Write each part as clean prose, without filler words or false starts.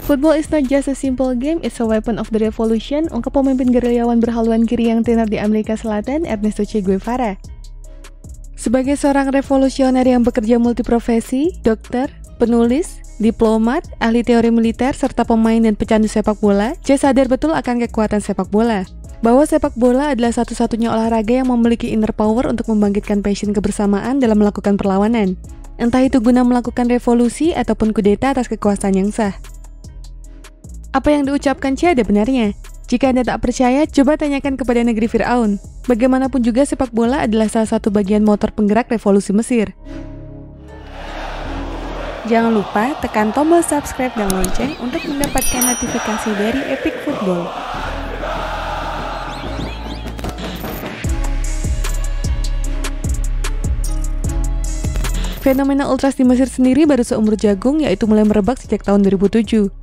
Football is not just a simple game, it's a weapon of the revolution, ungkap pemimpin gerilyawan berhaluan kiri yang tenar di Amerika Selatan, Ernesto Che Guevara. Sebagai seorang revolusioner yang bekerja multiprofesi, dokter, penulis, diplomat, ahli teori militer, serta pemain dan pecandu sepak bola, Che sadar betul akan kekuatan sepak bola. Bahwa sepak bola adalah satu-satunya olahraga yang memiliki inner power untuk membangkitkan passion kebersamaan dalam melakukan perlawanan. Entah itu guna melakukan revolusi ataupun kudeta atas kekuasaan yang sah. Apa yang diucapkan Che ada benarnya. Jika Anda tak percaya, coba tanyakan kepada negeri Fir'aun. Bagaimanapun juga sepak bola adalah salah satu bagian motor penggerak revolusi Mesir. Jangan lupa tekan tombol subscribe dan lonceng untuk mendapatkan notifikasi dari Epic Football. Fenomena ultras di Mesir sendiri baru seumur jagung, yaitu mulai merebak sejak tahun 2007.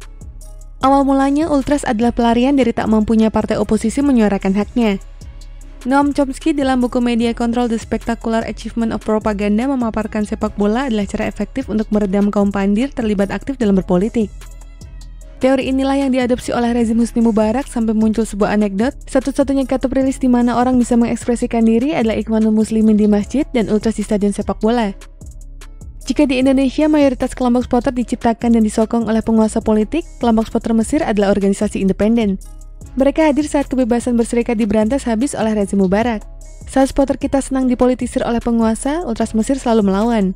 Awal mulanya, ultras adalah pelarian dari tak mampunya partai oposisi menyuarakan haknya. Noam Chomsky dalam buku Media Control The Spectacular Achievement of Propaganda memaparkan sepak bola adalah cara efektif untuk meredam kaum pandir terlibat aktif dalam berpolitik. Teori inilah yang diadopsi oleh rezim Husni Mubarak sampai muncul sebuah anekdot, satu-satunya kartu rilis di mana orang bisa mengekspresikan diri adalah Ikhwanul Muslimin di masjid dan ultras di stadion sepak bola. Jika di Indonesia mayoritas kelompok supporter diciptakan dan disokong oleh penguasa politik, kelompok supporter Mesir adalah organisasi independen. Mereka hadir saat kebebasan berserikat diberantas habis oleh rezim Mubarak. Saat supporter kita senang dipolitisir oleh penguasa, ultras Mesir selalu melawan.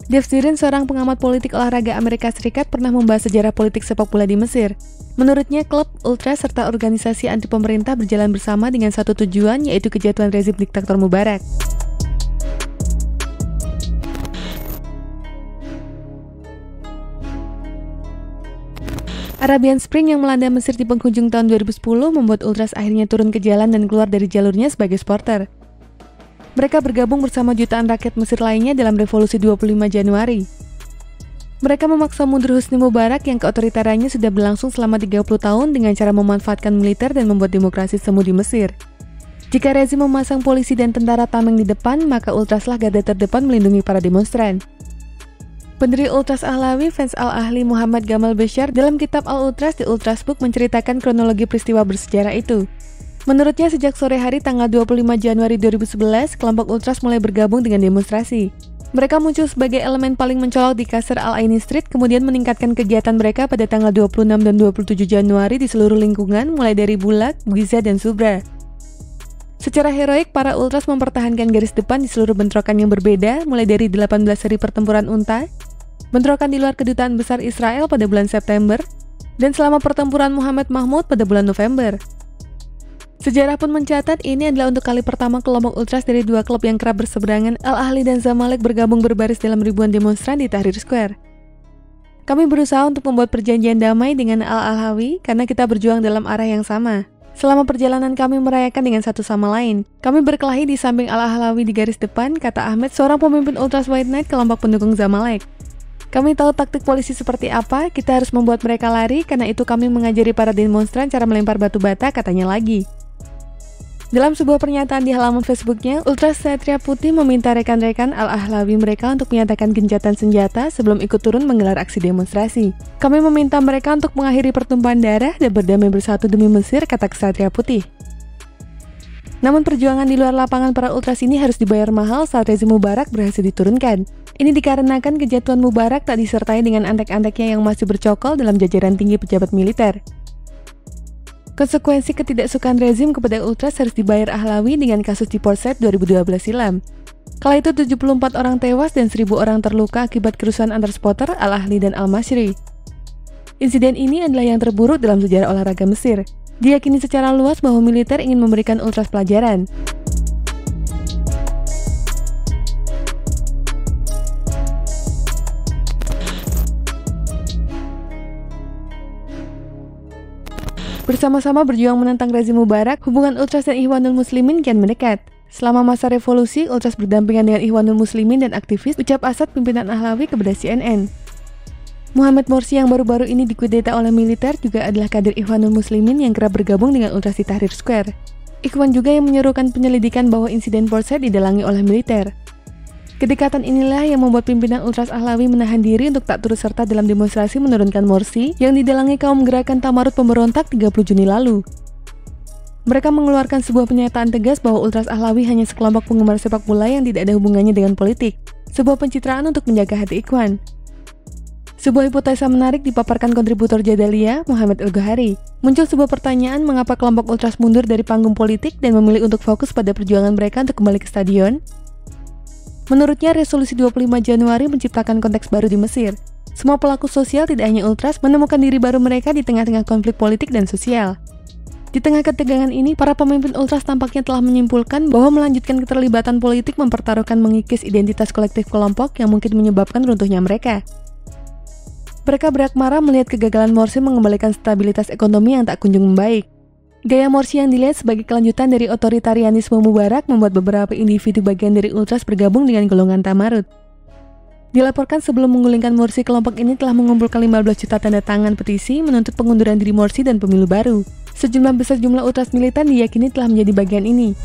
Dave Zirin, seorang pengamat politik olahraga Amerika Serikat, pernah membahas sejarah politik sepak bola di Mesir. Menurutnya, klub, ultras, serta organisasi anti pemerintah berjalan bersama dengan satu tujuan, yaitu kejatuhan rezim diktator Mubarak. Arabian Spring yang melanda Mesir di penghujung tahun 2010 membuat ultras akhirnya turun ke jalan dan keluar dari jalurnya sebagai supporter. Mereka bergabung bersama jutaan rakyat Mesir lainnya dalam revolusi 25 Januari. Mereka memaksa mundur Husni Mubarak yang keotoritarannya sudah berlangsung selama 30 tahun dengan cara memanfaatkan militer dan membuat demokrasi semu di Mesir. Jika rezim memasang polisi dan tentara tameng di depan, maka ultraslah garda terdepan melindungi para demonstran. Pendiri Ultras Ahlawi, fans Al-Ahli Muhammad Gamal Bashar, dalam kitab Al-Ultras The Ultras Book menceritakan kronologi peristiwa bersejarah itu. Menurutnya, sejak sore hari tanggal 25 Januari 2011, kelompok Ultras mulai bergabung dengan demonstrasi. Mereka muncul sebagai elemen paling mencolok di Qasr Al-Aini Street, kemudian meningkatkan kegiatan mereka pada tanggal 26 dan 27 Januari di seluruh lingkungan, mulai dari Bulak, Giza, dan Subra. Secara heroik, para Ultras mempertahankan garis depan di seluruh bentrokan yang berbeda, mulai dari 18 seri pertempuran unta, bentrokan di luar kedutaan besar Israel pada bulan September, dan selama pertempuran Muhammad Mahmud pada bulan November. Sejarah pun mencatat ini adalah untuk kali pertama kelompok ultras dari dua klub yang kerap berseberangan, Al-Ahli dan Zamalek, bergabung berbaris dalam ribuan demonstran di Tahrir Square. Kami berusaha untuk membuat perjanjian damai dengan Al-Ahlawi karena kita berjuang dalam arah yang sama. Selama perjalanan kami merayakan dengan satu sama lain. Kami berkelahi di samping Al-Ahlawi di garis depan, kata Ahmed, seorang pemimpin Ultras White Knight kelompok pendukung Zamalek. Kami tahu taktik polisi seperti apa, kita harus membuat mereka lari, karena itu kami mengajari para demonstran cara melempar batu bata, katanya lagi. Dalam sebuah pernyataan di halaman Facebooknya, Ultras Ksatria Putih meminta rekan-rekan Al-Ahlawi mereka untuk menyatakan gencatan senjata sebelum ikut turun menggelar aksi demonstrasi. Kami meminta mereka untuk mengakhiri pertumpahan darah dan berdamai bersatu demi Mesir, kata Ksatria Putih. Namun perjuangan di luar lapangan para Ultras ini harus dibayar mahal saat rezim Mubarak berhasil diturunkan. Ini dikarenakan kejatuhan Mubarak tak disertai dengan antek-anteknya yang masih bercokol dalam jajaran tinggi pejabat militer. Konsekuensi ketidaksukaan rezim kepada Ultras harus dibayar Ahlawi dengan kasus di Port Said 2012 silam. Kala itu 74 orang tewas dan 1.000 orang terluka akibat kerusuhan antar supporter Al-Ahli dan Al-Masri. Insiden ini adalah yang terburuk dalam sejarah olahraga Mesir. Diyakini secara luas bahwa militer ingin memberikan Ultras pelajaran. Bersama-sama berjuang menentang rezim Mubarak, hubungan Ultras dan Ikhwanul Muslimin kian mendekat. Selama masa revolusi, Ultras berdampingan dengan Ikhwanul Muslimin dan aktivis, ucap Asad pimpinan Ahlawi kepada CNN. Muhammad Morsi yang baru-baru ini dikudeta oleh militer juga adalah kader Ikhwanul Muslimin yang kerap bergabung dengan Ultras di Tahrir Square. Ikhwan juga yang menyerukan penyelidikan bahwa insiden Port Said didalangi oleh militer. Kedekatan inilah yang membuat pimpinan Ultras Ahlawi menahan diri untuk tak turut serta dalam demonstrasi menurunkan Morsi yang didalangi kaum gerakan Tamarut pemberontak 30 Juni lalu. Mereka mengeluarkan sebuah pernyataan tegas bahwa Ultras Ahlawi hanya sekelompok penggemar sepak bola yang tidak ada hubungannya dengan politik, sebuah pencitraan untuk menjaga hati Ikhwan. Sebuah hipotesa menarik dipaparkan kontributor Jadalia, Muhammad El-Gohari. Muncul sebuah pertanyaan mengapa kelompok Ultras mundur dari panggung politik dan memilih untuk fokus pada perjuangan mereka untuk kembali ke stadion. Menurutnya, resolusi 25 Januari menciptakan konteks baru di Mesir. Semua pelaku sosial, tidak hanya Ultras, menemukan diri baru mereka di tengah-tengah konflik politik dan sosial. Di tengah ketegangan ini, para pemimpin Ultras tampaknya telah menyimpulkan bahwa melanjutkan keterlibatan politik mempertaruhkan mengikis identitas kolektif kelompok yang mungkin menyebabkan runtuhnya mereka. Mereka berak marah melihat kegagalan Morsi mengembalikan stabilitas ekonomi yang tak kunjung membaik. Gaya Morsi yang dilihat sebagai kelanjutan dari otoritarianisme Mubarak membuat beberapa individu bagian dari Ultras bergabung dengan golongan Tamarut. Dilaporkan sebelum menggulingkan Morsi, kelompok ini telah mengumpulkan 15 juta tanda tangan petisi menuntut pengunduran diri Morsi dan pemilu baru. Sejumlah besar jumlah Ultras militan diyakini telah menjadi bagian ini.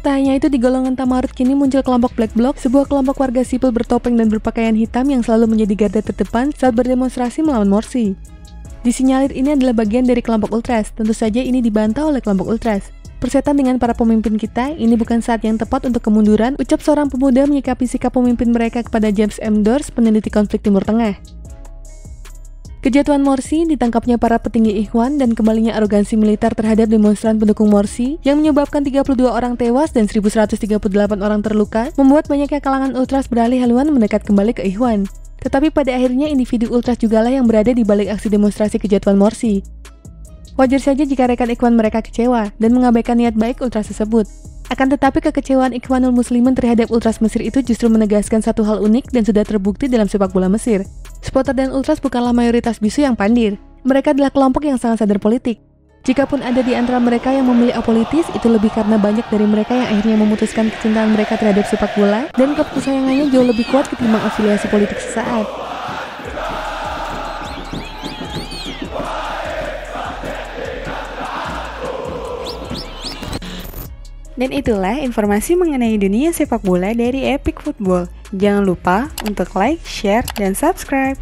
Tak hanya itu, di golongan Tamarut kini muncul kelompok Black Bloc, sebuah kelompok warga sipil bertopeng dan berpakaian hitam yang selalu menjadi garda terdepan saat berdemonstrasi melawan Morsi. Disinyalir ini adalah bagian dari kelompok Ultras, tentu saja ini dibantah oleh kelompok Ultras. Persetan dengan para pemimpin kita, ini bukan saat yang tepat untuk kemunduran, ucap seorang pemuda menyikapi sikap pemimpin mereka kepada James M. Dors, peneliti konflik Timur Tengah. Kejatuhan Morsi, ditangkapnya para petinggi Ikhwan, dan kembalinya arogansi militer terhadap demonstran pendukung Morsi yang menyebabkan 32 orang tewas dan 1.138 orang terluka, membuat banyaknya kalangan Ultras beralih haluan mendekat kembali ke Ikhwan. Tetapi pada akhirnya individu Ultras jugalah yang berada di balik aksi demonstrasi kejatuhan Morsi. Wajar saja jika rekan Ikhwan mereka kecewa dan mengabaikan niat baik Ultras tersebut. Akan tetapi kekecewaan Ikhwanul Muslimin terhadap Ultras Mesir itu justru menegaskan satu hal unik dan sudah terbukti dalam sepak bola Mesir. Supporter dan Ultras bukanlah mayoritas bisu yang pandir. Mereka adalah kelompok yang sangat sadar politik. Jikapun ada di antara mereka yang memilih apolitis, itu lebih karena banyak dari mereka yang akhirnya memutuskan kecintaan mereka terhadap sepak bola dan klub kesayangannya jauh lebih kuat ketimbang afiliasi politik sesaat. Dan itulah informasi mengenai dunia sepak bola dari Epic Football. Jangan lupa untuk like, share, dan subscribe.